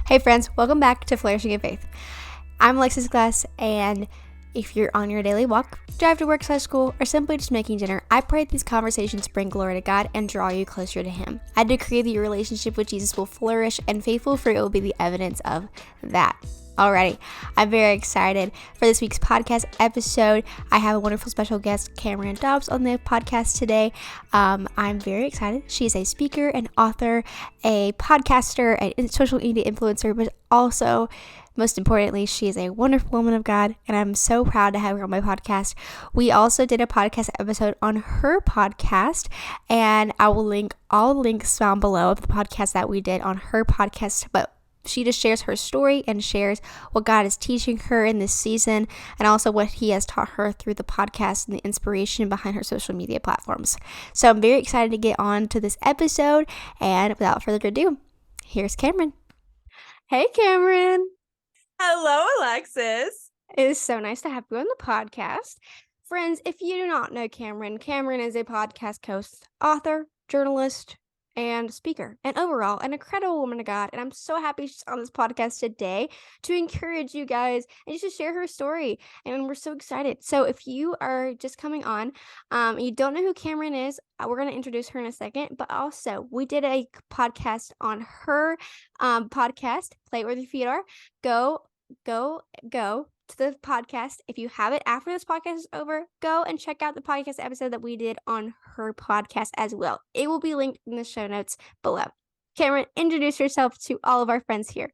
Hey friends, welcome back to Flourishing in Faith. I'm Alexis Glass, and if you're on your daily walk, drive to work, school, or simply just making dinner, I pray these conversations bring glory to God and draw you closer to Him. I decree that your relationship with Jesus will flourish, and faithful fruit will be the evidence of that. Alrighty, I'm very excited for this week's podcast episode. I have a wonderful special guest, Cameron Dobbs, on the podcast today. I'm very excited. She's a speaker, an author, a podcaster, a social media influencer, but also, most importantly, she is a wonderful woman of God, and I'm so proud to have her on my podcast. We also did a podcast episode on her podcast, and I will link all the links down below of the podcast that we did on her podcast, but she just shares her story and shares what God is teaching her in this season and also what He has taught her through the podcast and the inspiration behind her social media platforms. So I'm very excited to get on to this episode, and without further ado, here's Cameron. Hey, Cameron. Hello, Alexis. It is so nice to have you on the podcast. Friends, if you do not know Cameron is a podcast host, author, journalist, and speaker, and overall an incredible woman of God. And I'm so happy she's on this podcast today to encourage you guys and just to share her story. And we're so excited. So if you are just coming on, you don't know who Cameron is, we're going to introduce her in a second. But also, we did a podcast on her podcast, Play It Where Your Feet Are. Go to the podcast. If you have it after this podcast is over, go and check out the podcast episode that we did on her podcast as well. It will be linked in the show notes below. Cameron, introduce yourself to all of our friends here.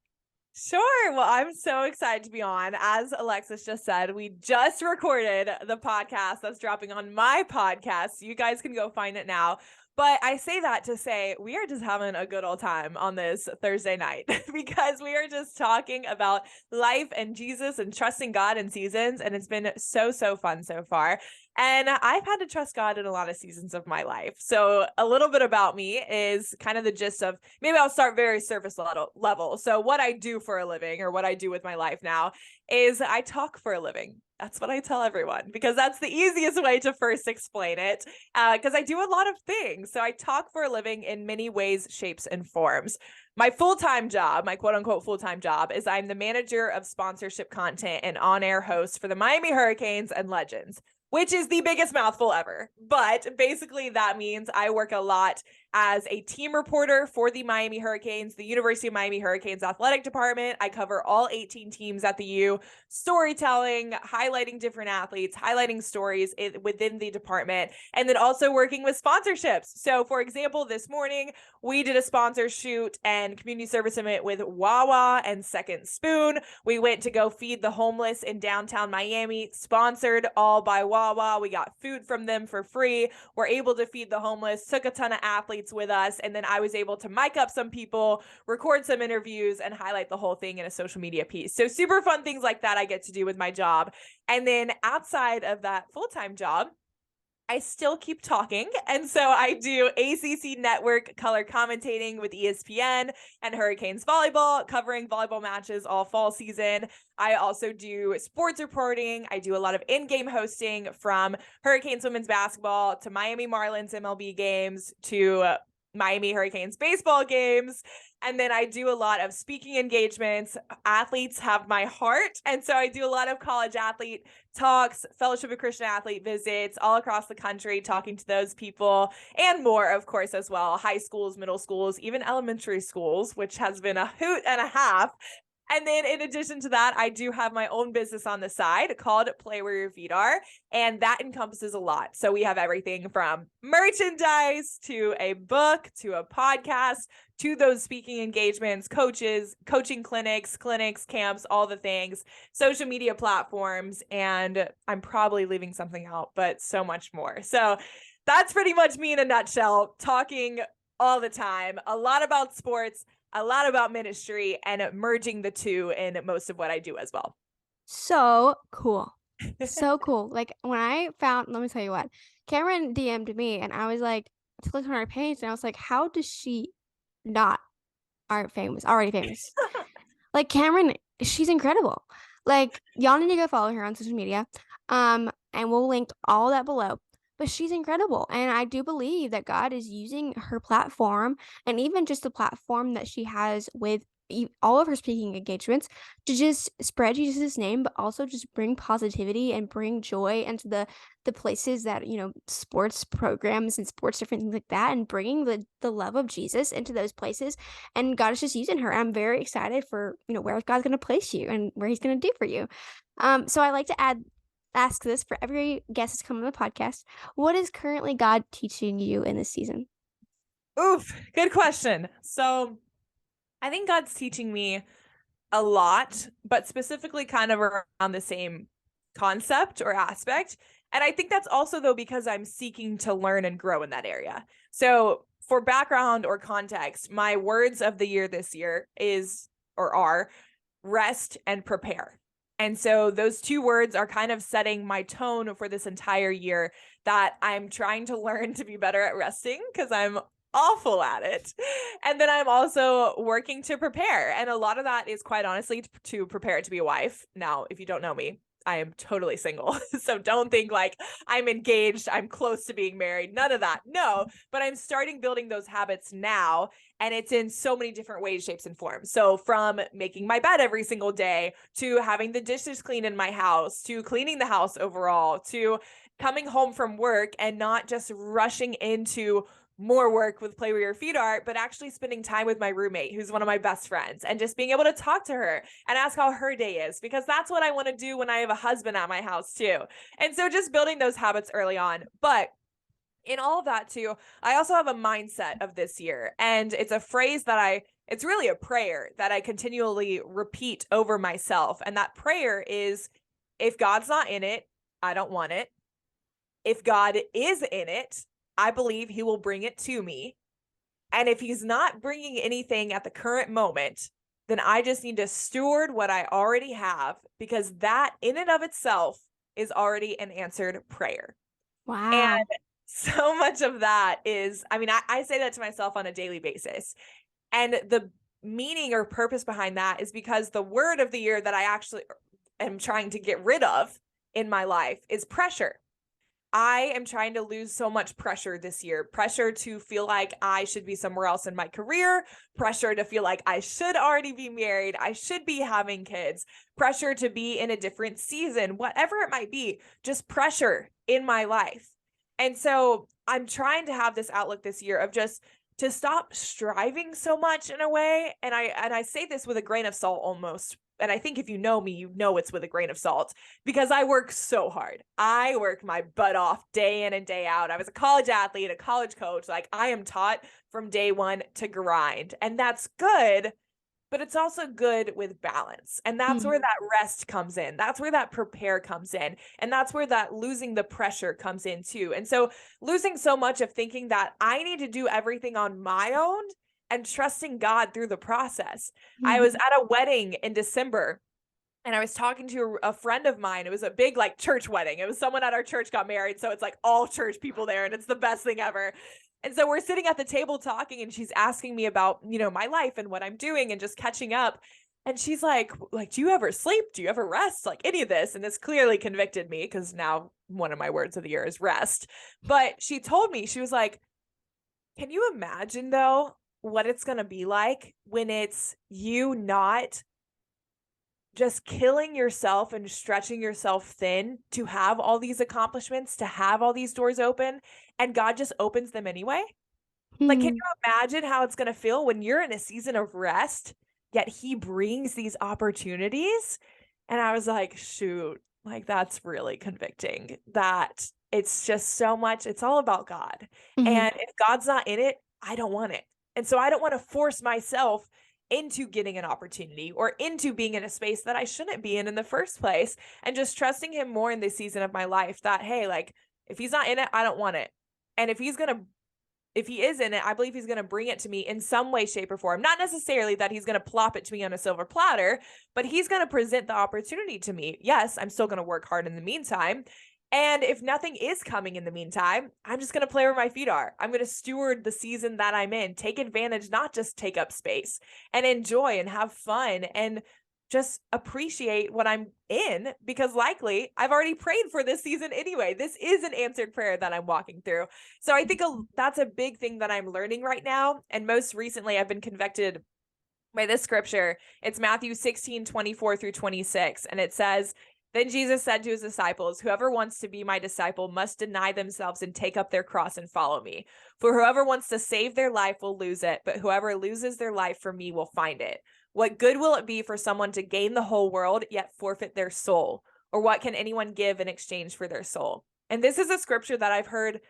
Sure. Well, I'm so excited to be on. As Alexis just said, we just recorded the podcast that's dropping on my podcast. So you guys can go find it now. But I say that to say we are just having a good old time on this Thursday night because we are just talking about life and Jesus and trusting God in seasons. And it's been so fun so far. And I've had to trust God in a lot of seasons of my life. So a little bit about me is kind of the gist of, maybe I'll start very surface level. So what I do for a living, or what I do with my life now, is I talk for a living. That's what I tell everyone, because that's the easiest way to first explain it, because I do a lot of things. So I talk for a living in many ways, shapes, and forms. My full-time job, my quote-unquote full-time job, is I'm the manager of sponsorship content and on-air host for the Miami Hurricanes and Legends, which is the biggest mouthful ever. But basically that means I work a lot as a team reporter for the Miami Hurricanes, the University of Miami Hurricanes athletic department. I cover all 18 teams at the U, storytelling, highlighting different athletes, highlighting stories within the department, and then also working with sponsorships. So for example, this morning, we did a sponsor shoot and community service event with Wawa and Second Spoon. We went to go feed the homeless in downtown Miami, sponsored all by Wawa. We got food from them for free. We're able to feed the homeless, took a ton of athletes with us, and then I was able to mic up some people, record some interviews, and highlight the whole thing in a social media piece. So super fun things like that I get to do with my job. And then outside of that full-time job, I still keep talking. And so I do ACC Network color commentating with ESPN and Hurricanes volleyball, covering volleyball matches all fall season. I also do sports reporting. I do a lot of in-game hosting, from Hurricanes women's basketball to Miami Marlins MLB games to Miami Hurricanes baseball games. And then I do a lot of speaking engagements. Athletes have my heart. And so I do a lot of college athlete talks, Fellowship of Christian Athlete visits all across the country, talking to those people and more, of course, as well. High schools, middle schools, even elementary schools, which has been a hoot and a half. And then in addition to that, I do have my own business on the side called Play Where Your Feet Are. And that encompasses a lot. So we have everything from merchandise to a book to a podcast to those speaking engagements, coaching clinics, camps, all the things, social media platforms. And I'm probably leaving something out, but so much more. So that's pretty much me in a nutshell, talking all the time, a lot about sports, a lot about ministry, and merging the two in most of what I do as well. So cool. So cool. Like when I found, let me tell you what, Cameron DM'd me and I was like, to look on her page, and I was like, how does she not already famous? Like Cameron, she's incredible. Like y'all need to go follow her on social media. And we'll link all that below. But she's incredible. And I do believe that God is using her platform, and even just the platform that she has with all of her speaking engagements to just spread Jesus' name, but also just bring positivity and bring joy into the places that, sports programs and sports, different things like that, and bringing the love of Jesus into those places. And God is just using her. I'm very excited for, where God's going to place you and where he's going to do for you. So I like to ask this for every guest that's come on the podcast. What is currently God teaching you in this season? Oof, good question. So I think God's teaching me a lot, but specifically kind of around the same concept or aspect. And I think that's also, though, because I'm seeking to learn and grow in that area. So for background or context, my words of the year this year are rest and prepare. And so those two words are kind of setting my tone for this entire year, that I'm trying to learn to be better at resting because I'm awful at it. And then I'm also working to prepare. And a lot of that is, quite honestly, to prepare to be a wife. Now, if you don't know me, I am totally single. So don't think like I'm engaged, I'm close to being married. None of that. No, but I'm starting building those habits now. And it's in so many different ways, shapes, and forms. So from making my bed every single day, to having the dishes clean in my house, to cleaning the house overall, to coming home from work and not just rushing into more work with Play Where Your Feet Are, but actually spending time with my roommate, who's one of my best friends, and just being able to talk to her and ask how her day is, because that's what I want to do when I have a husband at my house too. And so just building those habits early on. But in all of that too, I also have a mindset of this year, and it's a phrase that it's really a prayer that I continually repeat over myself. And that prayer is, if God's not in it, I don't want it. If God is in it, I believe he will bring it to me. And if he's not bringing anything at the current moment, then I just need to steward what I already have, because that in and of itself is already an answered prayer. Wow. And so much of that is, I say that to myself on a daily basis. And the meaning or purpose behind that is because the word of the year that I actually am trying to get rid of in my life is pressure. I am trying to lose so much pressure this year. Pressure to feel like I should be somewhere else in my career. Pressure to feel like I should already be married. I should be having kids. Pressure to be in a different season, whatever it might be. Just pressure in my life. And so I'm trying to have this outlook this year of just to stop striving so much in a way. And I say this with a grain of salt almost. And I think if you know me, you know it's with a grain of salt, because I work so hard. I work my butt off day in and day out. I was a college athlete, a college coach. Like, I am taught from day one to grind, and that's good, but it's also good with balance. And that's where that rest comes in. That's where that prepare comes in. And that's where that losing the pressure comes in too. And so losing so much of thinking that I need to do everything on my own and trusting God through the process. I was at a wedding in December, and I was talking to a friend of mine. It was a big church wedding. It was someone at our church got married. So it's like all church people there, and it's the best thing ever. And so we're sitting at the table talking, and she's asking me about, my life and what I'm doing and just catching up. And she's like, do you ever sleep? Do you ever rest? Like any of this? And this clearly convicted me, because now one of my words of the year is rest. But she told me, she was like, can you imagine though what it's going to be like when it's you not just killing yourself and stretching yourself thin to have all these accomplishments, to have all these doors open, and God just opens them anyway? Like, can you imagine how it's going to feel when you're in a season of rest, yet he brings these opportunities? And I was like, shoot, that's really convicting, that it's just so much. It's all about God. And if God's not in it, I don't want it. And so I don't want to force myself into getting an opportunity or into being in a space that I shouldn't be in the first place, and just trusting him more in this season of my life that, hey, if he's not in it, I don't want it. And if he is in it, I believe he's going to bring it to me in some way, shape, or form. Not necessarily that he's going to plop it to me on a silver platter, but he's going to present the opportunity to me. Yes, I'm still going to work hard in the meantime. And if nothing is coming in the meantime, I'm just going to play where my feet are. I'm going to steward the season that I'm in, take advantage, not just take up space, and enjoy and have fun and just appreciate what I'm in, because likely I've already prayed for this season anyway. This is an answered prayer that I'm walking through. So I think that's a big thing that I'm learning right now. And most recently, I've been convicted by this scripture. It's Matthew 16:24-26. And it says, "Then Jesus said to his disciples, 'Whoever wants to be my disciple must deny themselves and take up their cross and follow me. For whoever wants to save their life will lose it, but whoever loses their life for me will find it. What good will it be for someone to gain the whole world yet forfeit their soul? Or what can anyone give in exchange for their soul?'" And this is a scripture that I've heard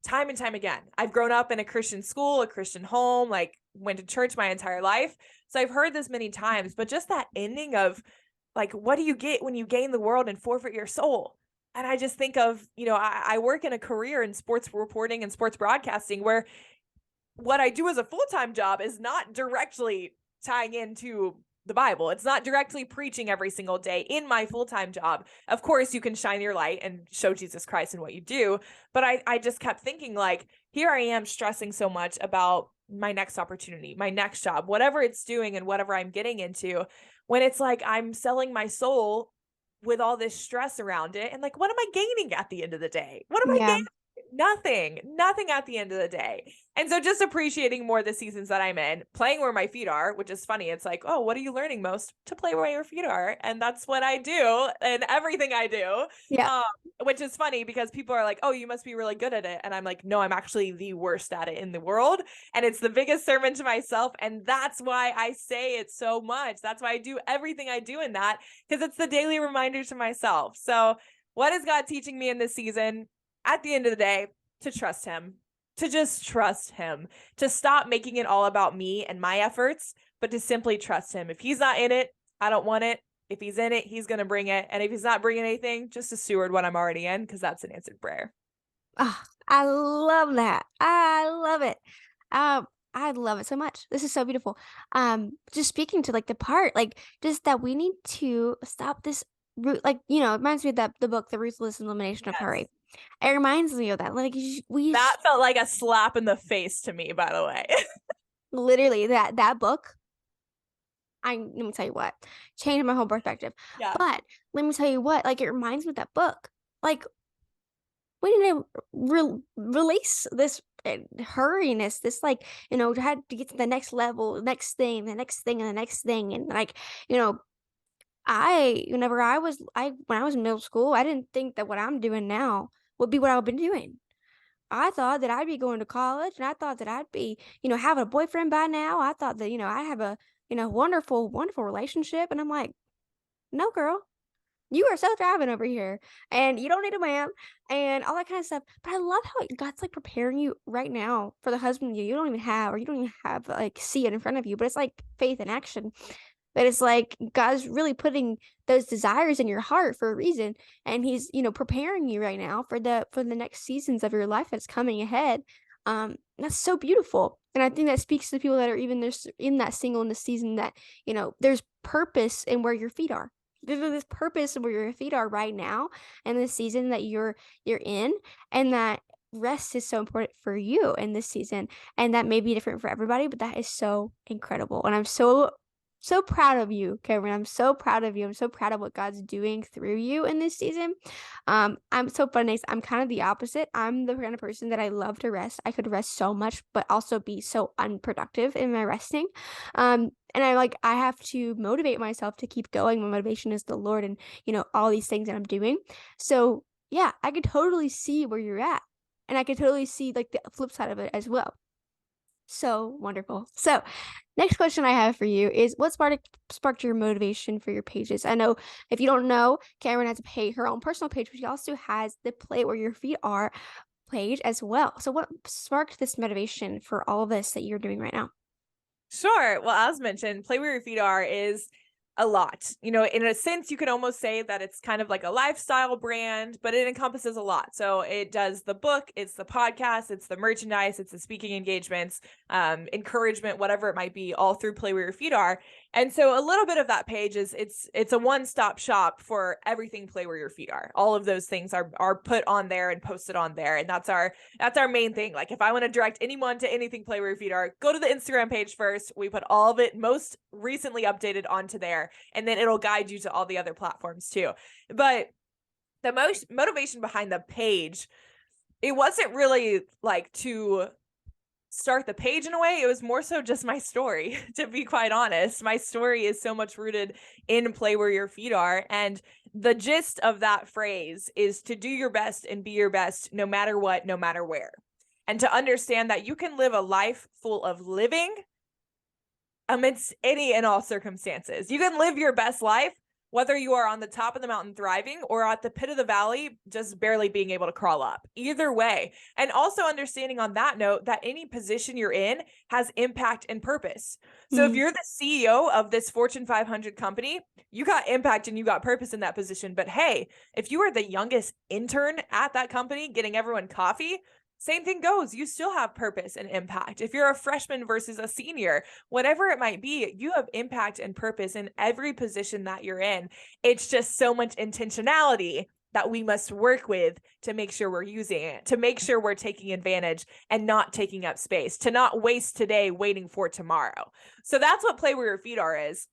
time and time again. I've grown up in a Christian school, a Christian home, like went to church my entire life. So I've heard this many times, but just that ending of like, what do you get when you gain the world and forfeit your soul? And I just think of, I work in a career in sports reporting and sports broadcasting where what I do as a full-time job is not directly tying into the Bible. It's not directly preaching every single day in my full-time job. Of course, you can shine your light and show Jesus Christ in what you do. But I just kept thinking like, here I am stressing so much about my next opportunity, my next job, whatever it's doing and whatever I'm getting into, when it's like I'm selling my soul with all this stress around it. And like, what am I gaining at the end of the day? What am I Yeah. gaining? Nothing at the end of the day. And so just appreciating more the seasons that I'm in, playing where my feet are, which is funny. It's like, oh, what are you learning most? To play where your feet are. And that's what I do and everything I do. Yeah. Which is funny because people are like, oh, you must be really good at it. And I'm like, no, I'm actually the worst at it in the world. And it's the biggest sermon to myself. And that's why I say it so much. That's why I do everything I do in that, because it's the daily reminder to myself. So what is God teaching me in this season? At the end of the day, to trust him, to just trust him, to stop making it all about me and my efforts, but to simply trust him. If he's not in it, I don't want it. If he's in it, he's going to bring it. And if he's not bringing anything, just to steward what I'm already in, because that's an answered prayer. Oh, I love that. I love it. I love it so much. This is so beautiful. Just speaking to like the part, like just that we need to stop this like, it reminds me of the book, The Ruthless Elimination of Hurry. It reminds me of that. Like that felt like a slap in the face to me, by the way. Literally that book. Let me tell you what, changed my whole perspective. Yeah. But let me tell you what, like it reminds me of that book. Like we need to release this hurriness, this like, had to get to the next level, the next thing, the next thing, and the next thing. And like, when I was in middle school, I didn't think that what I'm doing now would be what I've been doing. I thought that I'd be going to college, and I thought that I'd be, having a boyfriend by now. I thought that, I have a, wonderful, wonderful relationship. And I'm like, no, girl, you are self-driving over here, and you don't need a man and all that kind of stuff. But I love how God's like preparing you right now for the husband you don't even have, or you don't even have like see it in front of you. But it's like faith in action. But it's like God's really putting those desires in your heart for a reason, and He's preparing you right now for the next seasons of your life that's coming ahead. That's so beautiful, and I think that speaks to the people that are even there's in that singleness season, that there's purpose in where your feet are. There's this purpose where your feet are right now, and the season that you're in, and that rest is so important for you in this season, and that may be different for everybody, but that is so incredible, and I'm so proud of you, Cameron. I'm so proud of you. I'm so proud of what God's doing through you in this season. I'm so funny. I'm kind of the opposite. I'm the kind of person that I love to rest. I could rest so much, but also be so unproductive in my resting. And I have to motivate myself to keep going. My motivation is the Lord, and all these things that I'm doing. So yeah, I could totally see where you're at, and I could totally see like the flip side of it as well. So wonderful. So next question I have for you is, what sparked your motivation for your pages? I know, if you don't know, Cameron has her own personal page, but she also has the Play Where Your Feet Are page as well. So what sparked this motivation for all of this that you're doing right now? Sure. Well, as mentioned, Play Where Your Feet Are is a lot. In a sense, you could almost say that it's kind of like a lifestyle brand, but it encompasses a lot. So it does the book, it's the podcast, it's the merchandise, it's the speaking engagements, encouragement, whatever it might be, all through Play Where Your Feet Are. And so a little bit of that page is it's a one-stop shop for everything Play Where Your Feet Are. All of those things are put on there and posted on there. And that's our main thing. Like if I want to direct anyone to anything Play Where Your Feet Are, go to the Instagram page first. We put all of it most recently updated onto there, and then it'll guide you to all the other platforms too. But the most motivation behind the page, it wasn't really like to start the page in a way. It was more so just my story, to be quite honest. My story is so much rooted in play where your feet are. And the gist of that phrase is to do your best and be your best no matter what, no matter where. And to understand that you can live a life full of living amidst any and all circumstances. You can live your best life whether you are on the top of the mountain thriving or at the pit of the valley, just barely being able to crawl up. Either way. And also understanding on that note that any position you're in has impact and purpose. So if you're the CEO of this Fortune 500 company, you got impact and you got purpose in that position. But hey, if you are the youngest intern at that company getting everyone coffee, same thing goes. You still have purpose and impact. If you're a freshman versus a senior, whatever it might be, you have impact and purpose in every position that you're in. It's just so much intentionality that we must work with to make sure we're using it, to make sure we're taking advantage and not taking up space, to not waste today waiting for tomorrow. So that's what play where your feet are is.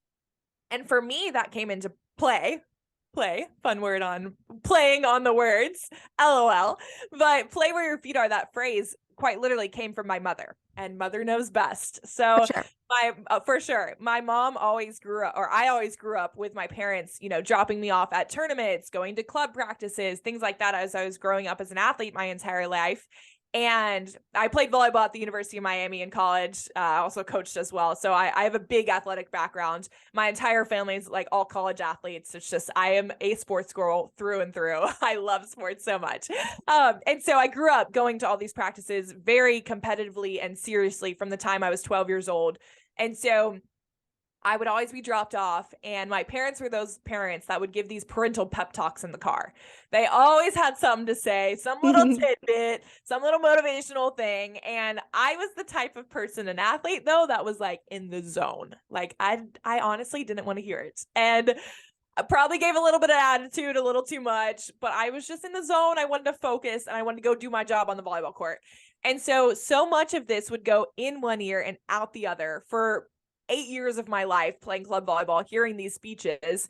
And for me, that came into play, fun word on playing on the words, LOL. But play where your feet are, that phrase quite literally came from my mother, and mother knows best. So for sure, my mom always grew up, or I always grew up with my parents, you know, dropping me off at tournaments, going to club practices, things like that as I was growing up as an athlete my entire life. And I played volleyball at the University of Miami in college. I also coached as well. So I have a big athletic background. My entire family is like all college athletes. It's just, I am a sports girl through and through. I love sports so much. And so I grew up going to all these practices very competitively and seriously from the time I was 12 years old. And so I would always be dropped off, and my parents were those parents that would give these parental pep talks in the car. They always had something to say, some little tidbit, some little motivational thing. And I was the type of person, an athlete though, that was like in the zone. Like I honestly didn't want to hear it. And I probably gave a little bit of attitude, a little too much, but I was just in the zone. I wanted to focus and I wanted to go do my job on the volleyball court. And so much of this would go in one ear and out the other for 8 years of my life playing club volleyball, hearing these speeches,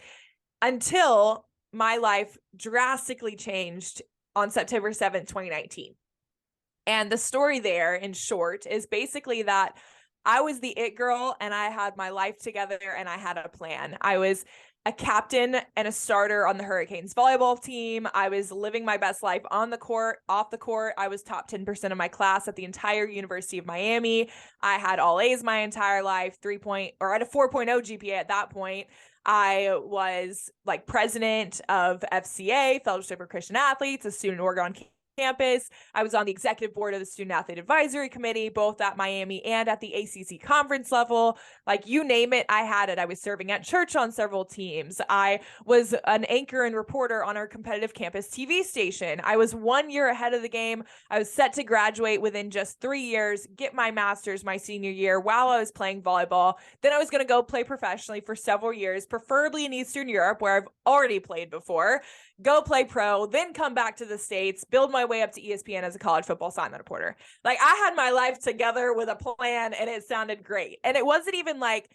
until my life drastically changed on September 7th, 2019. And the story there, in short, is basically that I was the it girl and I had my life together and I had a plan. I was a captain and a starter on the Hurricanes volleyball team. I was living my best life on the court, off the court. I was top 10% of my class at the entire University of Miami. I had all A's my entire life, I had a 4.0 GPA at that point. I was like president of FCA, Fellowship for Christian Athletes, a student org on campus. I was on the executive board of the Student Athlete Advisory Committee, both at Miami and at the ACC conference level. Like you name it, I had it. I was serving at church on several teams. I was an anchor and reporter on our competitive campus TV station. I was 1 year ahead of the game. I was set to graduate within just 3 years, get my master's my senior year while I was playing volleyball. Then I was going to go play professionally for several years, preferably in Eastern Europe, where I've already played before, go play pro, then come back to the States, build my way up to ESPN as a college football sideline reporter. Like I had my life together with a plan and it sounded great. And it wasn't even like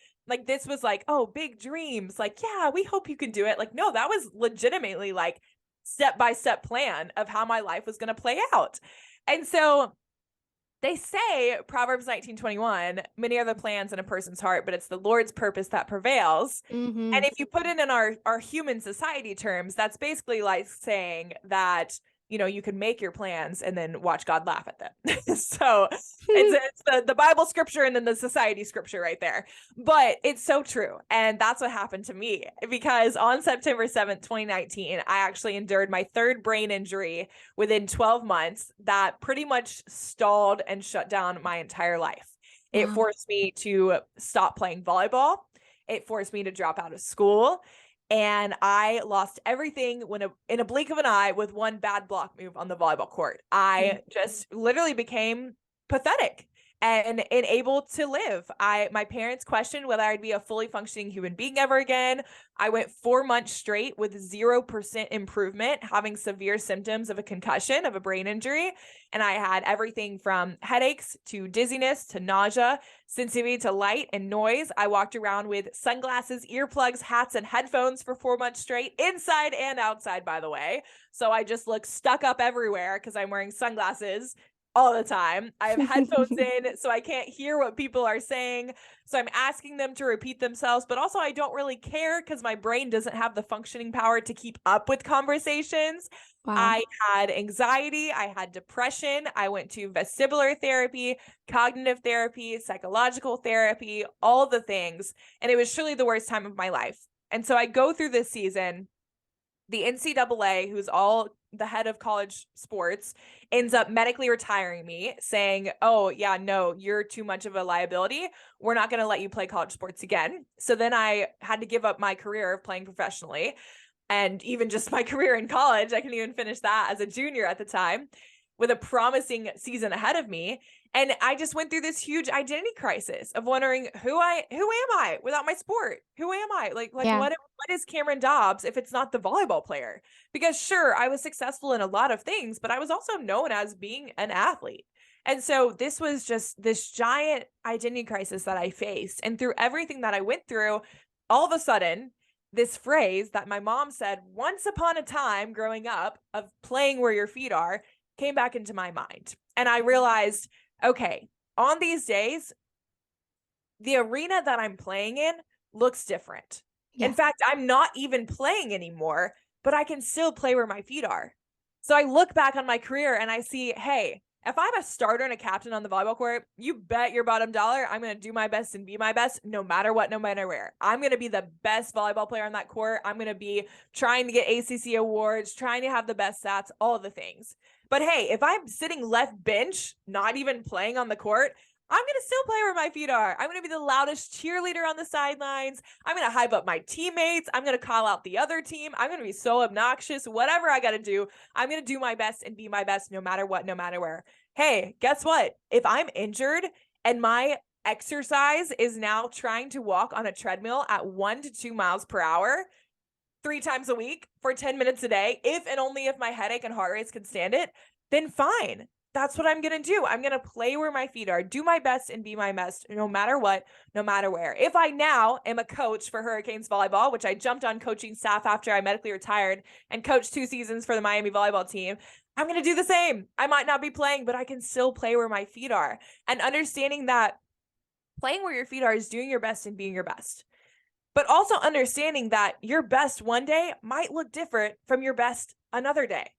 this was like, oh, big dreams. Like, yeah, we hope you can do it. Like, no, that was legitimately like step-by-step plan of how my life was going to play out. And so they say, Proverbs 19:21, many are the plans in a person's heart, but it's the Lord's purpose that prevails. And if you put it in our human society terms, that's basically like saying that, you know, you can make your plans and then watch God laugh at them. So it's the Bible scripture and then the society scripture right there. But it's so true. And that's what happened to me, because on September 7th, 2019, I actually endured my third brain injury within 12 months that pretty much stalled and shut down my entire life. It forced me to stop playing volleyball. It forced me to drop out of school. And I lost everything in a blink of an eye with one bad block move on the volleyball court. I just literally became pathetic and unable to live. My parents questioned whether I'd be a fully functioning human being ever again. I went 4 months straight with 0% improvement, having severe symptoms of a concussion, of a brain injury. And I had everything from headaches to dizziness to nausea, sensitivity to light and noise. I walked around with sunglasses, earplugs, hats, and headphones for 4 months straight, inside and outside, by the way. So I just look stuck up everywhere because I'm wearing sunglasses, all the time. I have headphones in, so I can't hear what people are saying. So I'm asking them to repeat themselves, but also I don't really care because my brain doesn't have the functioning power to keep up with conversations. Wow. I had anxiety, I had depression, I went to vestibular therapy, cognitive therapy, psychological therapy, all the things. And it was truly the worst time of my life. And so I go through this season. The NCAA, who's all the head of college sports, ends up medically retiring me, saying, oh, yeah, no, you're too much of a liability. We're not going to let you play college sports again. So then I had to give up my career of playing professionally, and even just my career in college. I couldn't even finish that as a junior at the time, with a promising season ahead of me. And I just went through this huge identity crisis of wondering who am I without my sport? Who am I? Like Yeah. what is Cameron Dobbs if it's not the volleyball player? Because sure, I was successful in a lot of things, but I was also known as being an athlete. And so this was just this giant identity crisis that I faced. And through everything that I went through, all of a sudden, this phrase that my mom said once upon a time growing up of playing where your feet are came back into my mind. And I realized, okay, on these days, the arena that I'm playing in looks different. Yeah. In fact, I'm not even playing anymore, but I can still play where my feet are. So I look back on my career and I see, hey, if I'm a starter and a captain on the volleyball court, you bet your bottom dollar I'm going to do my best and be my best no matter what, no matter where. I'm going to be the best volleyball player on that court. I'm going to be trying to get ACC awards, trying to have the best stats, all the things. But hey, if I'm sitting left bench, not even playing on the court, I'm going to still play where my feet are. I'm going to be the loudest cheerleader on the sidelines. I'm going to hype up my teammates. I'm going to call out the other team. I'm going to be so obnoxious. Whatever I got to do, I'm going to do my best and be my best no matter what, no matter where. Hey, guess what? If I'm injured and my exercise is now trying to walk on a treadmill at 1 to 2 miles per hour, 3 times a week for 10 minutes a day, if and only if my headache and heart rates can stand it, then fine. That's what I'm going to do. I'm going to play where my feet are, do my best and be my best no matter what, no matter where. If I now am a coach for Hurricanes volleyball, which I jumped on coaching staff after I medically retired and coached 2 seasons for the Miami volleyball team, I'm going to do the same. I might not be playing, but I can still play where my feet are. And understanding that playing where your feet are is doing your best and being your best. But also understanding that your best one day might look different from your best another day.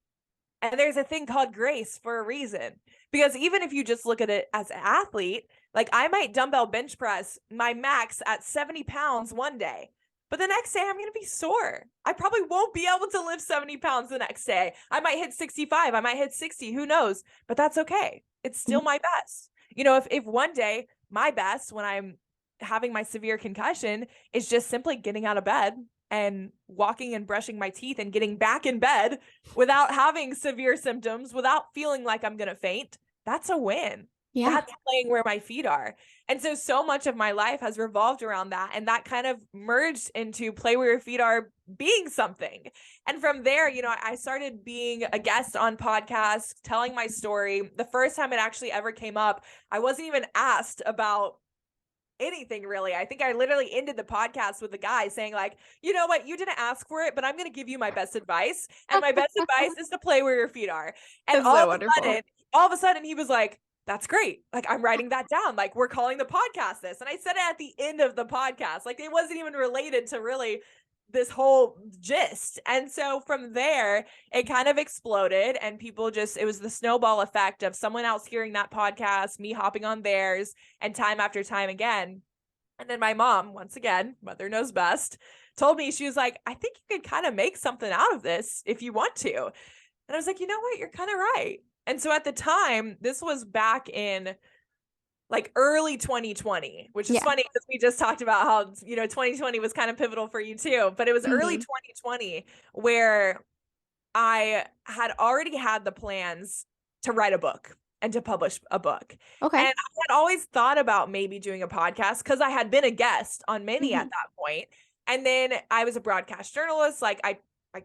And there's a thing called grace for a reason. Because even if you just look at it as an athlete, like I might dumbbell bench press my max at 70 pounds one day, but the next day I'm going to be sore. I probably won't be able to lift 70 pounds the next day. I might hit 65. I might hit 60. Who knows? But that's okay. It's still my best. You know, if one day my best when I'm having my severe concussion is just simply getting out of bed and walking and brushing my teeth and getting back in bed without having severe symptoms, without feeling like I'm going to faint, that's a win. Yeah. That's playing where my feet are. And so much of my life has revolved around that. And that kind of merged into play where your feet are being something. And from there, you know, I started being a guest on podcasts, telling my story. The first time it actually ever came up, I wasn't even asked about anything really. I think I literally ended the podcast with a guy saying like, you know what, you didn't ask for it, but I'm going to give you my best advice. And my best advice is to play where your feet are. And all of a sudden he was like, that's great. Like I'm writing that down. Like we're calling the podcast this. And I said it at the end of the podcast. Like it wasn't even related to really this whole gist. And so from there, it kind of exploded and people just, it was the snowball effect of someone else hearing that podcast, me hopping on theirs, and time after time again. And then my mom, once again, mother knows best, told me, she was like, I think you could kind of make something out of this if you want to. And I was like, you know what? You're kind of right. And so at the time, this was back in like early 2020, which is funny because we just talked about how, you know, 2020 was kind of pivotal for you too, but it was early 2020 where I had already had the plans to write a book and to publish a book. Okay. And I had always thought about maybe doing a podcast because I had been a guest on many at that point. And then I was a broadcast journalist. Like I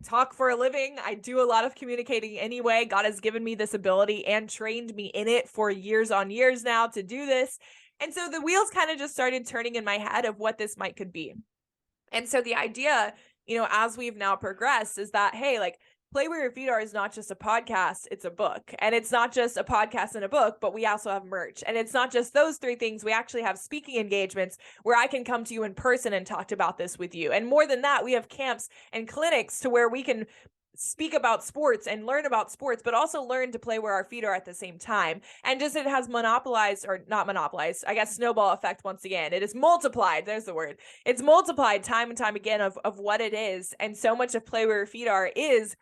talk for a living. I do a lot of communicating anyway. God has given me this ability and trained me in it for years on years now to do this. And so the wheels kind of just started turning in my head of what this could be. And so the idea, you know, as we've now progressed is that, hey, like Play Where Your Feet Are is not just a podcast, it's a book. And it's not just a podcast and a book, but we also have merch. And it's not just those three things. We actually have speaking engagements where I can come to you in person and talk about this with you. And more than that, we have camps and clinics to where we can speak about sports and learn about sports, but also learn to play where our feet are at the same time. And just it has monopolized, or not monopolized, I guess snowball effect once again. It is multiplied. There's the word. It's multiplied time and time again of what it is. And so much of Play Where Your Feet Are is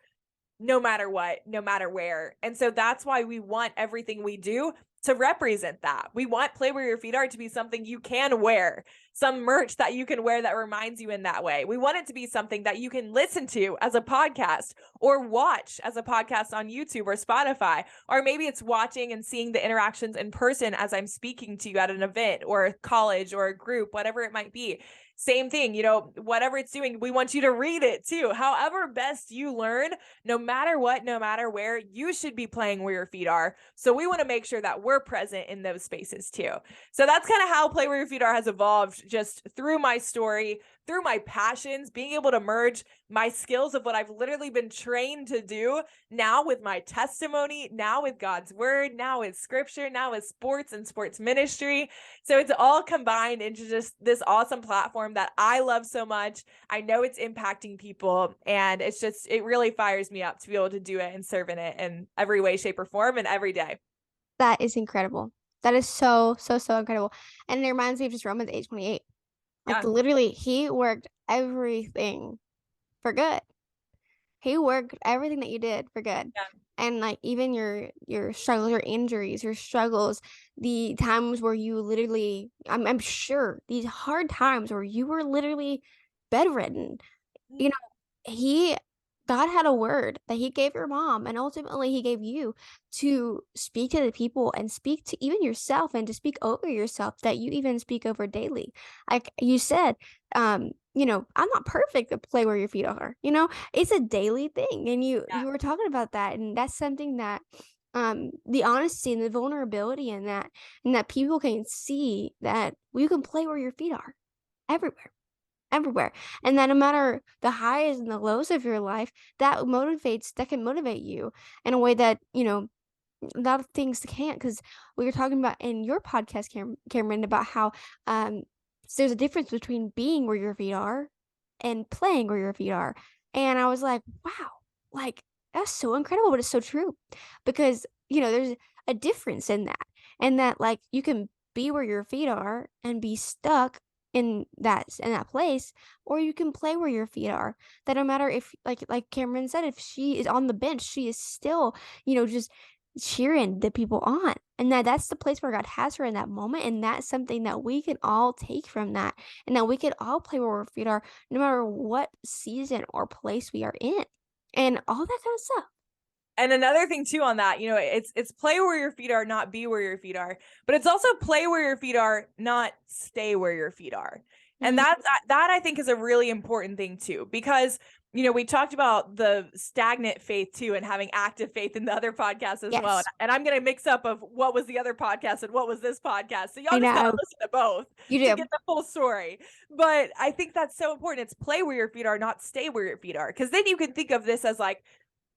no matter what, no matter where. And so that's why we want everything we do to represent that. We want Play Where Your Feet Are to be something you can wear, some merch that you can wear that reminds you in that way. We want it to be something that you can listen to as a podcast or watch as a podcast on YouTube or Spotify, or maybe it's watching and seeing the interactions in person as I'm speaking to you at an event or a college or a group, whatever it might be. Same thing, whatever it's doing, we want you to read it too. However best you learn, no matter what, no matter where, you should be playing where your feet are. So we want to make sure that we're present in those spaces too. So that's kind of how Play Where Your Feet Are has evolved, just through my story, through my passions, being able to merge my skills of what I've literally been trained to do now with my testimony, now with God's word, now with scripture, now with sports and sports ministry. So it's all combined into just this awesome platform that I love so much. I know it's impacting people, and it really fires me up to be able to do it and serve in it in every way, shape, or form and every day. That is incredible. That is so, so, so incredible. And it reminds me of just Romans 8:28. Like literally, he worked everything for good. He worked everything that you did for good. Yeah. And like even your struggles, your injuries, your struggles, the times where you literally, I'm sure these hard times where you were literally bedridden, God had a word that he gave your mom, and ultimately he gave you to speak to the people and speak to even yourself, and to speak over yourself that you even speak over daily. Like you said, I'm not perfect at Play Where Your Feet Are. It's a daily thing. And you were talking about that, and that's something that the honesty and the vulnerability in that, and that people can see that you can play where your feet are everywhere. And that no matter the highs and the lows of your life, that can motivate you in a way that, a lot of things can't. Because we were talking about in your podcast, Cameron, about how there's a difference between being where your feet are and playing where your feet are. And I was like, wow, like that's so incredible, but it's so true. Because, there's a difference in that. And that like you can be where your feet are and be stuck in that place, or you can play where your feet are. That no matter if like Cameron said, if she is on the bench, she is still just cheering the people on, and that's the place where God has her in that moment. And that's something that we can all take from that, and that we can all play where our feet are no matter what season or place we are in, and all that kind of stuff. And another thing too on that, it's play where your feet are, not be where your feet are, but it's also play where your feet are, not stay where your feet are. And that I think is a really important thing too, because, we talked about the stagnant faith too, and having active faith in the other podcast as well. And I'm going to mix up of what was the other podcast and what was this podcast. So y'all just got to listen to both to get the full story. But I think that's so important. It's play where your feet are, not stay where your feet are. Because then you can think of this as like,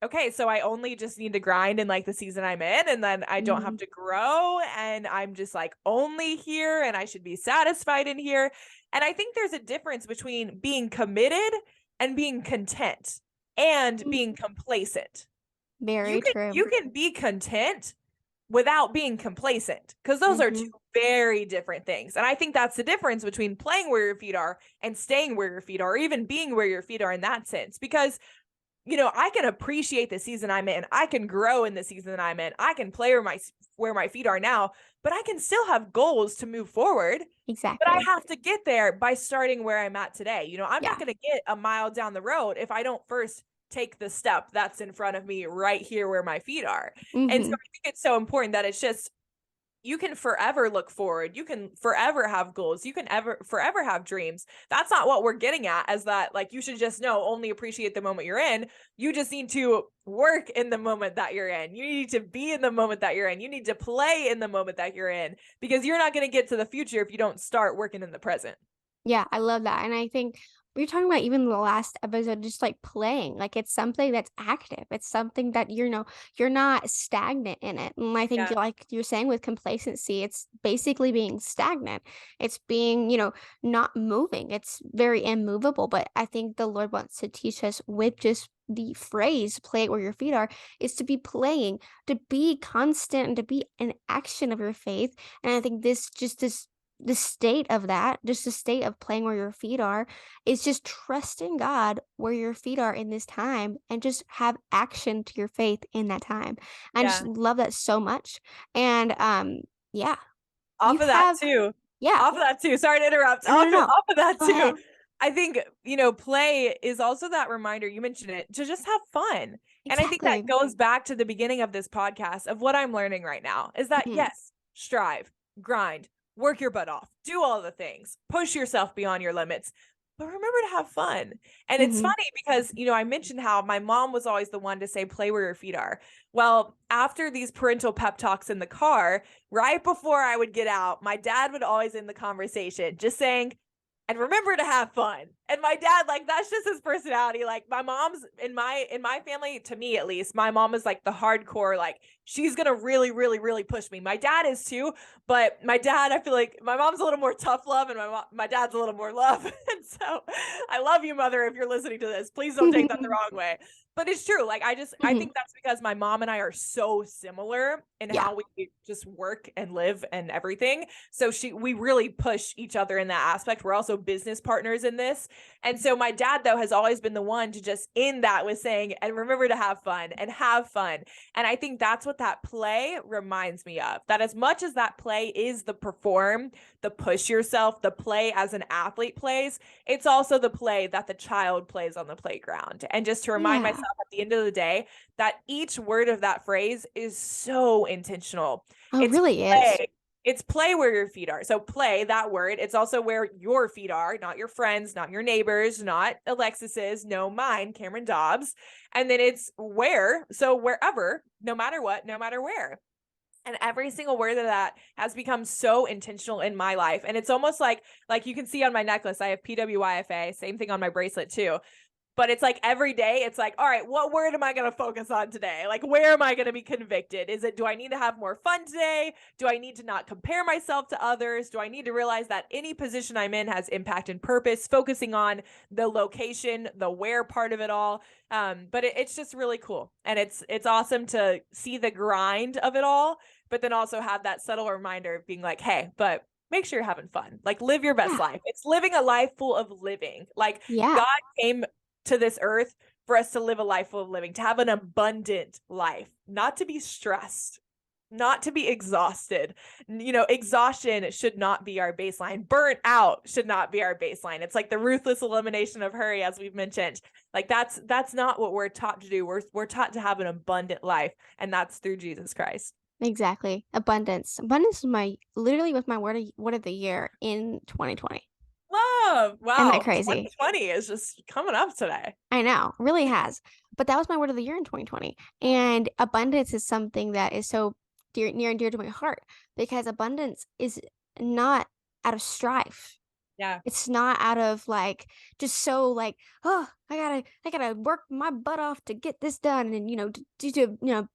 okay, so I only just need to grind in like the season I'm in, and then I don't have to grow, and I'm just like only here, and I should be satisfied in here. And I think there's a difference between being committed and being content and being complacent. Very true. You can be content without being complacent, because those are two very different things. And I think that's the difference between playing where your feet are and staying where your feet are, or even being where your feet are in that sense. Because I can appreciate the season I'm in. I can grow in the season that I'm in. I can play where my feet are now, but I can still have goals to move forward. Exactly. But I have to get there by starting where I'm at today. I'm not going to get a mile down the road if I don't first take the step that's in front of me right here where my feet are. And so I think it's so important that it's just, you can forever look forward. You can forever have goals. You can forever have dreams. That's not what we're getting at, as that like you should just only appreciate the moment you're in. You just need to work in the moment that you're in. You need to be in the moment that you're in. You need to play in the moment that you're in, because you're not going to get to the future if you don't start working in the present. Yeah, I love that. And I think we were talking about even the last episode, just like playing, like it's something that's active. It's something that you're not stagnant in it. And I think Yeah. like you're saying with complacency, it's basically being stagnant. It's being, not moving. It's very immovable. But I think the Lord wants to teach us with just the phrase play it where your feet are is to be playing, to be constant and to be in action of your faith. And I think this the state of that, just the state of playing where your feet are, is just trusting God where your feet are in this time and just have action to your faith in that time. I just Yeah. love that so much. And yeah, you Off of that have too. yeah. Off of that too. Sorry to interrupt. No, no, no. Off of that Go too. ahead. I think, play is also that reminder, you mentioned it, to just have fun. And I think that Exactly. goes back to the beginning of this podcast of what I'm learning right now is that, Mhm. yes, strive, grind, work your butt off, do all the things, push yourself beyond your limits, but remember to have fun. And it's Mhm. funny because, I mentioned how my mom was always the one to say, play where your feet are. Well, after these parental pep talks in the car, right before I would get out, my dad would always end the conversation just saying, and remember to have fun. And my dad, like, that's just his personality. Like, my mom's in my family, to me at least, my mom is like the hardcore, like, she's gonna really, really, really push me. My dad is too, but my dad, I feel like my mom's a little more tough love and my dad's a little more love. And so I love you, mother, if you're listening to this. Please don't take that the wrong way. But it's true. Like, I Mhm. think that's because my mom and I are so similar in Yeah. how we just work and live and everything. So we really push each other in that aspect. We're also business partners in this. And so my dad, though, has always been the one to just end that with saying, and remember to have fun and have fun. And I think that's what that play reminds me of, that as much as that play is the perform, the push yourself, the play as an athlete plays, it's also the play that the child plays on the playground. And just to remind Yeah. myself at the end of the day that each word of that phrase is so intentional. Oh, it It's really is. play. It's play where your feet are. So play, that word, it's also where your feet are, not your friends, not your neighbors, not Alexis's, no, mine, Cameron Dobbs. And then it's where, so wherever, no matter what, no matter where. And every single word of that has become so intentional in my life. And it's almost like you can see on my necklace, I have PWYFA, same thing on my bracelet too. But it's like every day, it's like, all right, what word am I going to focus on today? Like, where am I going to be convicted? Do I need to have more fun today? Do I need to not compare myself to others? Do I need to realize that any position I'm in has impact and purpose, focusing on the location, the where part of it all? But it's just really cool. And it's awesome to see the grind of it all, but then also have that subtle reminder of being like, hey, but make sure you're having fun. Like, live your best Yeah. life. It's living a life full of living. Like, Yeah. God came to this earth for us to live a life full of living, to have an abundant life, not to be stressed, not to be exhausted. Exhaustion should not be our baseline. Burnt out should not be our baseline. It's like the ruthless elimination of hurry, as we've mentioned. Like, that's not what we're taught to do. We're taught to have an abundant life, and that's through Jesus Christ. Exactly. Abundance. Abundance was literally my word of the year in 2020. Love. Wow. Isn't that crazy? 2020 is just coming up today. I know, really has. But that was my word of the year in 2020. And abundance is something that is so near and dear to my heart because abundance is not out of strife. Yeah. It's not out of just so oh, I gotta work my butt off to get this done and to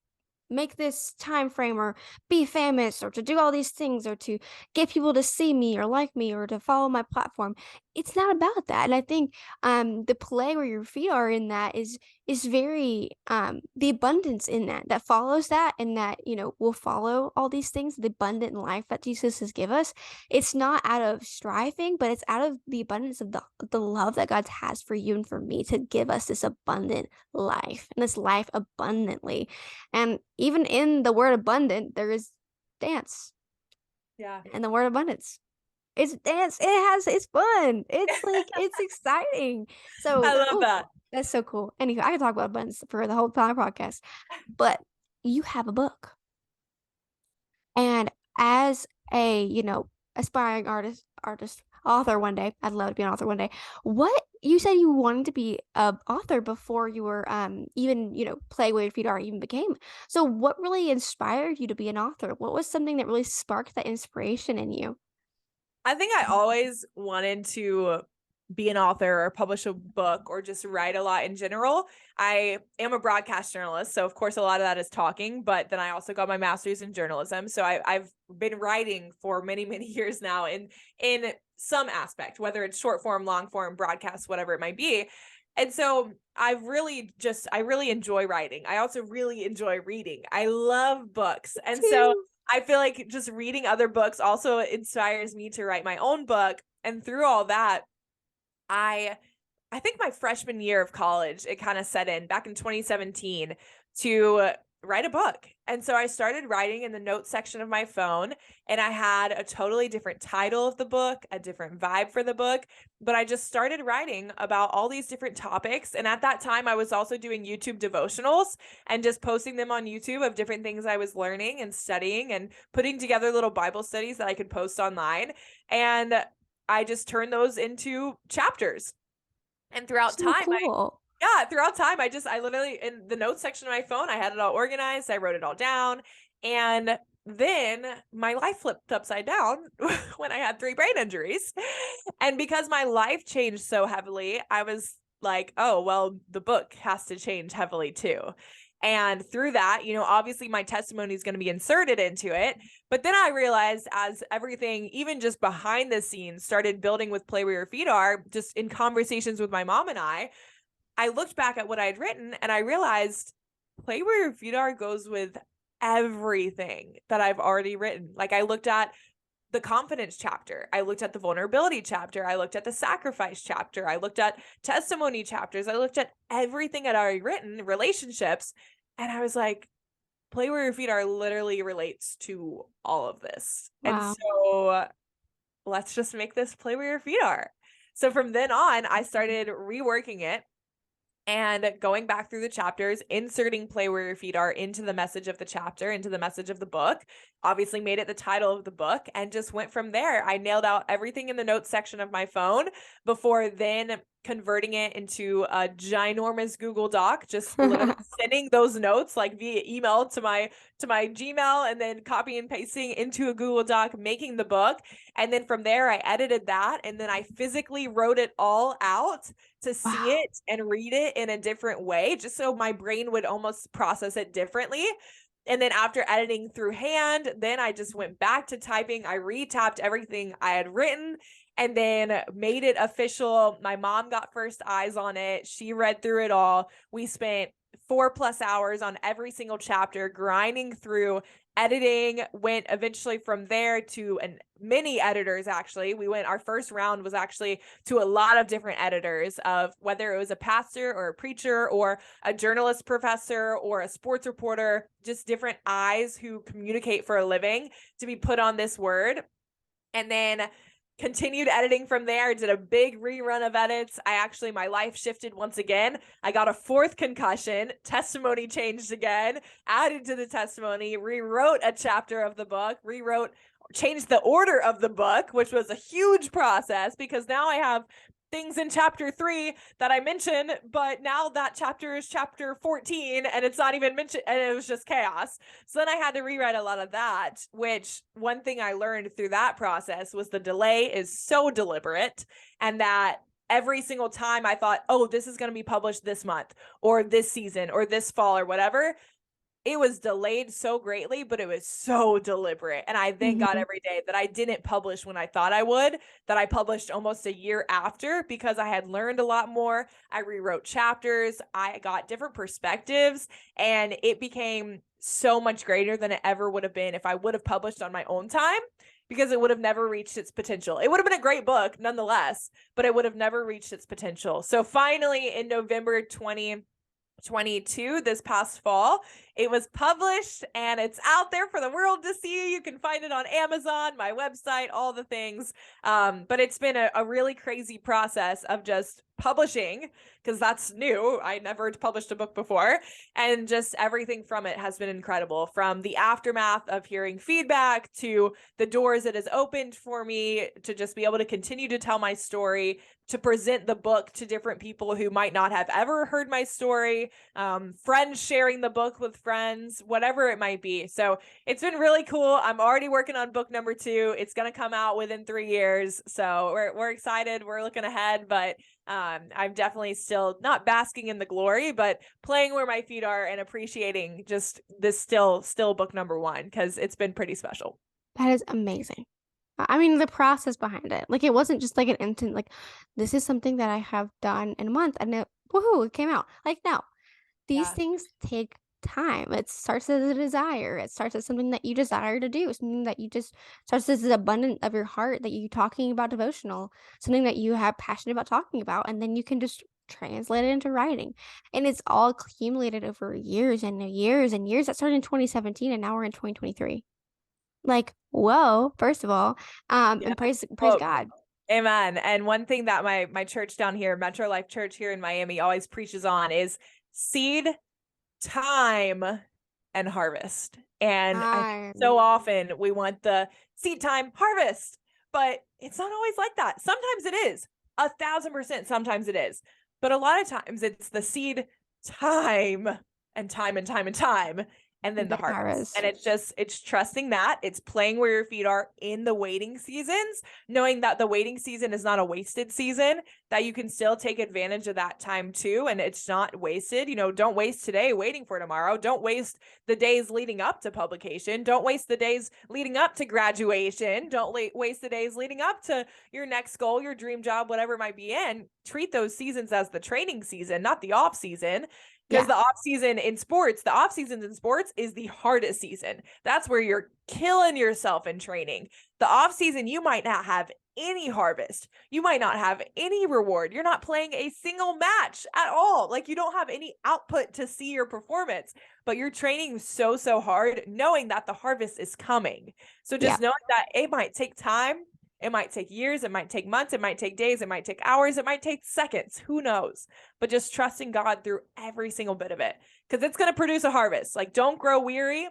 make this time frame or be famous or to do all these things or to get people to see me or like me or to follow my platform. It's not about that. And I think the play where your feet are in that is very the abundance in that follows that and that will follow all these things, the abundant life that Jesus has give us. It's not out of striving, but it's out of the abundance of the love that God has for you and for me to give us this abundant life and this life abundantly. And even in the word abundant, there is dance. Yeah. And the word abundance. It's dance. It's fun. It's it's exciting. So I love that. That's so cool. Anyway, I could talk about abundance for the whole podcast, but you have a book. And as a, aspiring artist, author one day, I'd love to be an author one day. What you said you wanted to be an author before you were even, play where your feet are even became. So what really inspired you to be an author? What was something that really sparked that inspiration in you? I think I always wanted to be an author or publish a book or just write a lot in general. I am a broadcast journalist, so of course a lot of that is talking, but then I also got my master's in journalism. So I've been writing for many, many years now in some aspect, whether it's short form, long form, broadcast, whatever it might be. And so I really enjoy writing. I also really enjoy reading. I love books. And so I feel like just reading other books also inspires me to write my own book. And through all that, I think my freshman year of college, it kind of set in back in 2017 to write a book. And so I started writing in the notes section of my phone, and I had a totally different title of the book, a different vibe for the book, but I just started writing about all these different topics. And at that time, I was also doing YouTube devotionals and just posting them on YouTube of different things I was learning and studying and putting together little Bible studies that I could post online. And I just turned those into chapters. And throughout time, I literally, in the notes section of my phone, I had it all organized. I wrote it all down. And then my life flipped upside down when I had 3 brain injuries. And because my life changed so heavily, I was like, oh, well, the book has to change heavily too. And through that, obviously my testimony is going to be inserted into it. But then I realized as everything, even just behind the scenes, started building with Play Where Your Feet Are, just in conversations with my mom and I looked back at what I had written and I realized Play Where Your Feet Are goes with everything that I've already written. Like I looked at the confidence chapter. I looked at the vulnerability chapter. I looked at the sacrifice chapter. I looked at testimony chapters. I looked at everything I'd already written, relationships. And I was like, Play Where Your Feet Are literally relates to all of this. Wow. And so let's just make this Play Where Your Feet Are. So from then on, I started reworking it and going back through the chapters, inserting Play Where Your Feet Are into the message of the chapter, into the message of the book, obviously made it the title of the book, and just went from there. I nailed out everything in the notes section of my phone before then converting it into a ginormous Google Doc, just literally sending those notes like via email to my Gmail and then copy and pasting into a Google Doc, making the book. And then from there, I edited that. And then I physically wrote it all out to see it and read it in a different way, just so my brain would almost process it differently. And then after editing through hand, then I just went back to typing. I retapped everything I had written and then made it official. My mom got first eyes on it. She read through it all. We spent 4+ hours on every single chapter, grinding through, editing, went eventually from there to many editors. Actually, our first round was actually to a lot of different editors, of whether it was a pastor or a preacher or a journalist professor or a sports reporter, just different eyes who communicate for a living, to be put on this word. And then continued editing from there, did a big rerun of edits. My life shifted once again. I got a 4th concussion, testimony changed again, added to the testimony, rewrote a chapter of the book, changed the order of the book, which was a huge process because now I have things in chapter 3 that I mentioned, but now that chapter is chapter 14 and it's not even mentioned, and it was just chaos. So then I had to rewrite a lot of that, which one thing I learned through that process was the delay is so deliberate, and that every single time I thought, oh, this is going to be published this month or this season or this fall or whatever, it was delayed so greatly, but it was so deliberate. And I thank God every day that I didn't publish when I thought I would, that I published almost a year after, because I had learned a lot more. I rewrote chapters. I got different perspectives, and it became so much greater than it ever would have been if I would have published on my own time, because it would have never reached its potential. It would have been a great book nonetheless, but it would have never reached its potential. So finally in November 2022, this past fall, it was published and it's out there for the world to see. You can find it on Amazon, my website, all the things. But it's been a really crazy process of just publishing, because that's new. I never published a book before, and just everything from it has been incredible, from the aftermath of hearing feedback to the doors it has opened for me to just be able to continue to tell my story, to present the book to different people who might not have ever heard my story, friends sharing the book with friends, whatever it might be. So it's been really cool. I'm already working on book number 2. It's going to come out within 3 years. So we're excited. We're looking ahead, but I'm definitely still not basking in the glory, but playing where my feet are and appreciating just this still book number 1, because it's been pretty special. That is amazing. I mean, the process behind it. Like, it wasn't just like an instant, like, this is something that I have done in a month and woohoo, it came out. Like, no, these things take time. It starts as a desire. It starts as something that you desire to do, something that you just starts as an abundance of your heart that you talking about devotional, something that you have passion about talking about, and then you can just translate it into writing. And it's all accumulated over years and years and years. That started in 2017 and now we're in 2023. Like, whoa, first of all, and praise God. Amen. And one thing that my church down here, Metro Life Church here in Miami, always preaches on is seed, time, and harvest. And so often we want the seed time, harvest, but it's not always like that. Sometimes it is 1,000%. Sometimes it is, but a lot of times it's the seed, time, and time and time and time. And then the harvest. And it's trusting that. It's playing where your feet are in the waiting seasons, knowing that the waiting season is not a wasted season, that you can still take advantage of that time too. And it's not wasted. Don't waste today waiting for tomorrow. Don't waste the days leading up to publication. Don't waste the days leading up to graduation. Don't waste the days leading up to your next goal, your dream job, whatever it might be in. Treat those seasons as the training season, not the off season. Because the off season in sports is the hardest season. That's where you're killing yourself in training. The off season, you might not have any harvest. You might not have any reward. You're not playing a single match at all. Like, you don't have any output to see your performance, but you're training so hard, knowing that the harvest is coming. So just knowing that it might take time. It might take years, it might take months, it might take days, it might take hours, it might take seconds, who knows? But just trusting God through every single bit of it, because it's going to produce a harvest. Like, don't grow weary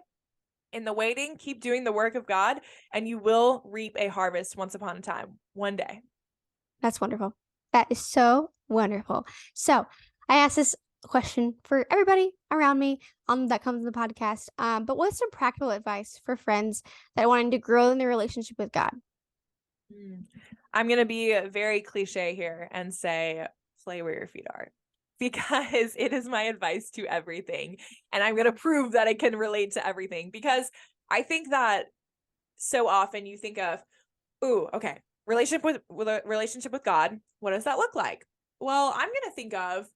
in the waiting, keep doing the work of God, and you will reap a harvest once upon a time, one day. That's wonderful. That is so wonderful. So I asked this question for everybody around me that comes in the podcast, but what's some practical advice for friends that are wanting to grow in their relationship with God? I'm going to be very cliche here and say, play where your feet are, because it is my advice to everything. And I'm going to prove that it can relate to everything, because I think that so often you think of, relationship with God. What does that look like? Well, I'm going to think of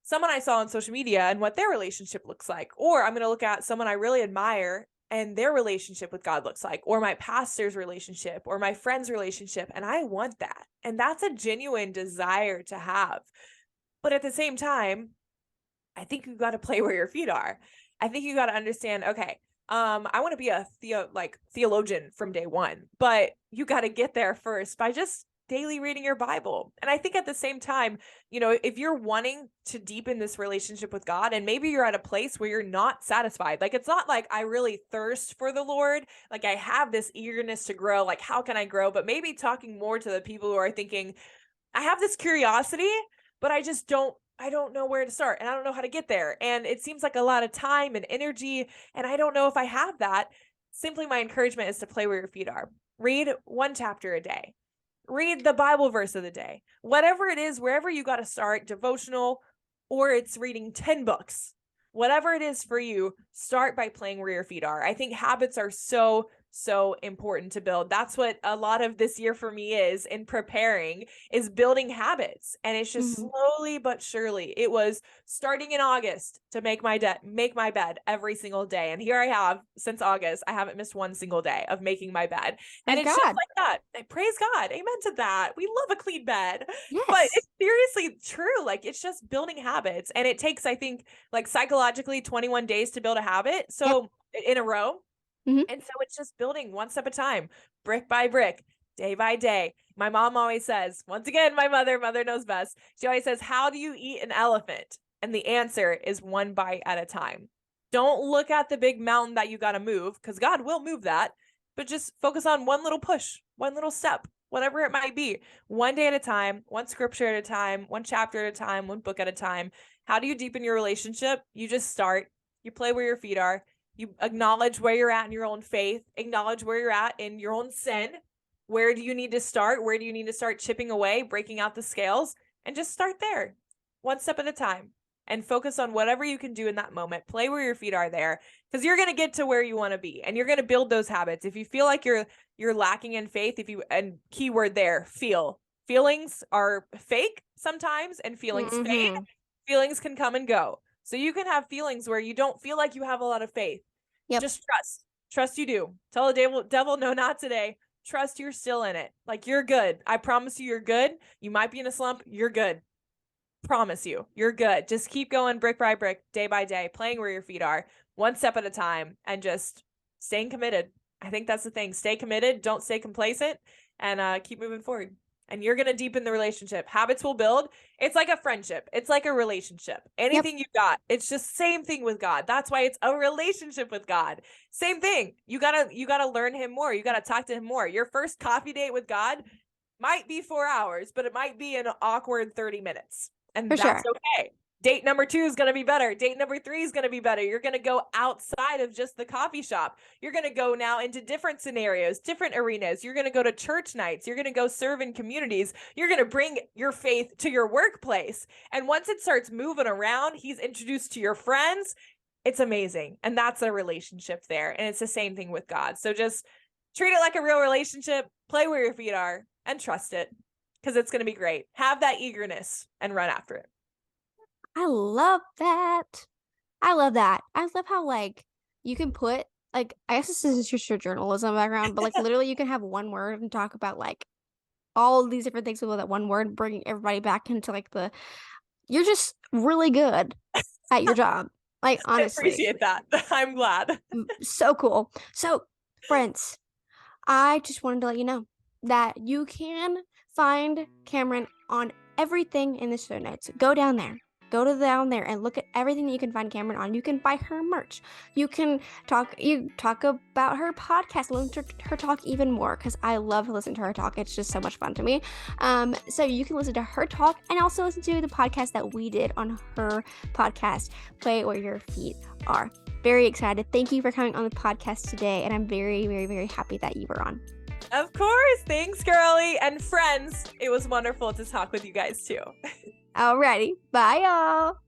someone I saw on social media and what their relationship looks like. Or I'm going to look at someone I really admire and their relationship with God looks like, or my pastor's relationship, or my friend's relationship. And I want that. And that's a genuine desire to have. But at the same time, I think you got to play where your feet are. I think you got to understand, okay, I want to be a theologian from day one, but you got to get there first by just daily reading your Bible. And I think at the same time, if you're wanting to deepen this relationship with God, and maybe you're at a place where you're not satisfied, like, it's not like I really thirst for the Lord, like I have this eagerness to grow, like, how can I grow? But maybe talking more to the people who are thinking, I have this curiosity, but I don't know where to start, and I don't know how to get there. And it seems like a lot of time and energy, and I don't know if I have that. Simply my encouragement is to play where your feet are. Read 1 chapter a day. Read the Bible verse of the day. Whatever it is, wherever you got to start, devotional, or it's reading 10 books. Whatever it is for you, start by playing where your feet are. I think habits are so important to build. That's what a lot of this year for me is in preparing, is building habits. And it's just slowly but surely. It was starting in August to make my bed every single day. And here I have, since August, I haven't missed one single day of making my bed. And it's just like that. Praise God. Amen to that. We love a clean bed. Yes. But it's seriously true. Like, it's just building habits. And it takes, I think, like, psychologically 21 days to build a habit. So in a row. And so it's just building one step at a time, brick by brick, day by day. My mom always says, once again, my mother knows best. She always says, how do you eat an elephant? And the answer is one bite at a time. Don't look at the big mountain that you got to move, because God will move that, but just focus on one little push, one little step, whatever it might be, one day at a time, one scripture at a time, one chapter at a time, one book at a time. How do you deepen your relationship? You just start you play where your feet are, you acknowledge where you're at in your own faith, acknowledge where you're at in your own sin. Where do you need to start? Where do you need to start chipping away, breaking out the scales, and just start there, one step at a time, and focus on whatever you can do in that moment. Play where your feet are there, because you're going to get to where you want to be, and you're going to build those habits. If you feel like you're lacking in faith, and keyword there, feelings are fake sometimes, and feelings fade. Feelings can come and go. So you can have feelings where you don't feel like you have a lot of faith. Just trust you do. Tell the devil, no, not today. Trust you're still in it. Like, you're good. I promise you, you're good. You might be in a slump. You're good. Promise you, you're good. Just keep going brick by brick, day by day, playing where your feet are, one step at a time, and just staying committed. I think that's the thing. Stay committed. Don't stay complacent, and keep moving forward. And you're going to deepen the relationship. Habits will build. It's like a friendship. It's like a relationship. Anything you got, it's just same thing with God. That's why it's a relationship with God. Same thing. You gotta learn him more. You gotta talk to him more. Your first coffee date with God might be 4 hours, but it might be an awkward 30 minutes. And that's okay. Date number 2 is going to be better. Date number 3 is going to be better. You're going to go outside of just the coffee shop. You're going to go now into different scenarios, different arenas. You're going to go to church nights. You're going to go serve in communities. You're going to bring your faith to your workplace. And once it starts moving around, he's introduced to your friends. It's amazing. And that's a relationship there. And it's the same thing with God. So just treat it like a real relationship, play where your feet are, and trust it, because it's going to be great. Have that eagerness and run after it. I love that. I love how, like, you can put, like, I guess this is just your journalism background, but, like, literally you can have one word and talk about, like, all of these different things with that one word, bringing everybody back into, like, you're just really good at your job. Like, honestly. I appreciate that. I'm glad. So cool. So, friends, I just wanted to let you know that you can find Cameron on everything in the show notes. Go down there and look at everything that you can find Cameron on. You can buy her merch. You can talk about her podcast, listen to her talk even more, because I love to listen to her talk. It's just so much fun to me. So you can listen to her talk and also listen to the podcast that we did on her podcast, Play Where Your Feet Are. Very excited. Thank you for coming on the podcast today, and I'm very, very, very happy that you were on. Of course. Thanks, girly. And friends, it was wonderful to talk with you guys too. Alrighty. Bye, y'all.